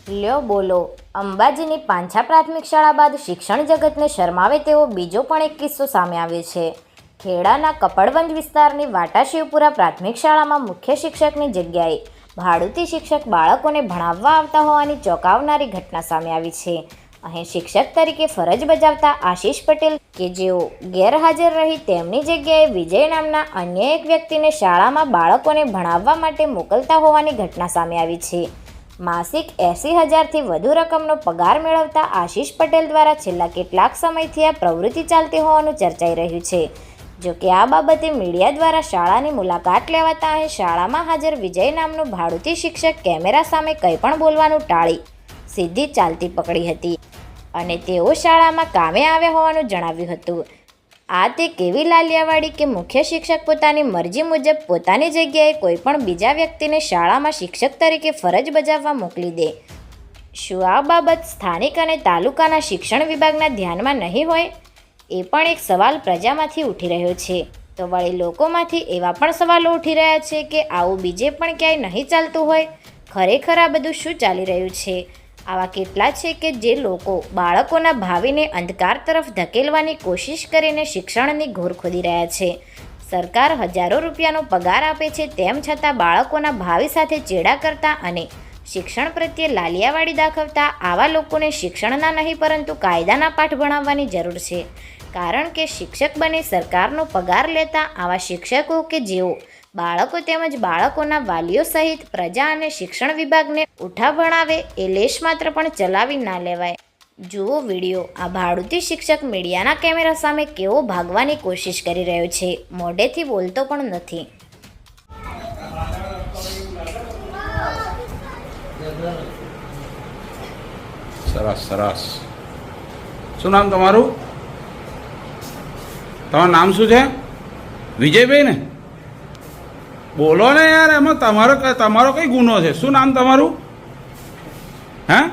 લ્યો બોલો, અંબાજીની પાંછા પ્રાથમિક શાળા બાદ શિક્ષણ જગતને શરમાવે તેવો બીજો પણ એક કિસ્સો સામે આવ્યો છે। ખેડાના કપડવંજ વિસ્તારની વાટા શિવપુરા પ્રાથમિક શાળામાં મુખ્ય શિક્ષકની જગ્યાએ ભાડુતી શિક્ષક બાળકોને ભણાવવા આવતા હોવાની ચોંકાવનારી ઘટના સામે આવી છે। અહીં શિક્ષક તરીકે ફરજ બજાવતા આશીષ પટેલ કે જેઓ ગેરહાજર રહી તેમની જગ્યાએ વિજય નામના અન્ય એક વ્યક્તિને શાળામાં બાળકોને ભણાવવા માટે મોકલતા હોવાની ઘટના સામે આવી છે। માસિક 80,000થી વધુ રકમનો પગાર મેળવતા આશીષ પટેલ દ્વારા છેલ્લા કેટલાક સમયથી આ પ્રવૃત્તિ ચાલતી હોવાનું ચર્ચાઈ રહ્યું છે। જોકે આ બાબતે મીડિયા દ્વારા શાળાની મુલાકાત લેવાતા અહીં શાળામાં હાજર વિજય નામનું ભાડુતી શિક્ષક કેમેરા સામે કંઈ પણ બોલવાનું ટાળી સીધી ચાલતી પકડી હતી અને તેઓ શાળામાં કામે આવ્યા હોવાનું જણાવ્યું હતું। આ તે કેવી લાલિયાવાડી કે મુખ્ય શિક્ષક પોતાની મરજી મુજબ પોતાની જગ્યાએ કોઈ પણ બીજા વ્યક્તિને શાળામાં શિક્ષક તરીકે ફરજ બજાવવા મોકલી દે? શું આ બાબત સ્થાનિક અને તાલુકાના શિક્ષણ વિભાગના ધ્યાનમાં નહીં હોય? એ પણ એક સવાલ પ્રજામાંથી ઉઠી રહ્યો છે। તો વળી લોકોમાંથી એવા પણ સવાલો ઉઠી રહ્યા છે કે આવું બીજે પણ ક્યાંય નહીં ચાલતું હોય? ખરેખર આ બધું શું ચાલી રહ્યું છે? આવા કેટલા છે કે જે લોકો બાળકોના ભાવિને અંધકાર તરફ ધકેલવાની કોશિશ કરીને શિક્ષણની ઘોર ખોદી રહ્યા છે। સરકાર હજારો રૂપિયાનો પગાર આપે છે તેમ છતાં બાળકોના ભાવિ સાથે ચેડા કરતા અને શિક્ષણ પ્રત્યે લાલિયાવાડી દાખવતા આવા લોકોને શિક્ષણના નહીં પરંતુ કાયદાના પાઠ ભણાવવાની જરૂર છે। કારણ કે શિક્ષક બની સરકારનો પગાર લેતા આવા શિક્ષકો કે જેઓ બાળકો તેમજ બાળકોના વાલીઓ સહિત પ્રજા અને શિક્ષણ વિભાગને ઉઠા ભણાવે એ લેશ માત્ર પણ ચલાવી ના લેવાય। જુઓ વિડીયો। આ ભાડુતી શિક્ષક મીડિયાના કેમેરા સામે કેવો ભાગવાની કોશિશ કરી રહ્યો છે, મોઢેથી બોલતો પણ નથી। સરસ સરસ। શું નામ તમારું? તમારું નામ શું છે? વિજયભાઈ ને? બોલો ને યાર, એમાં તમારો કઈ ગુનો છે? શું નામ તમારું? હા?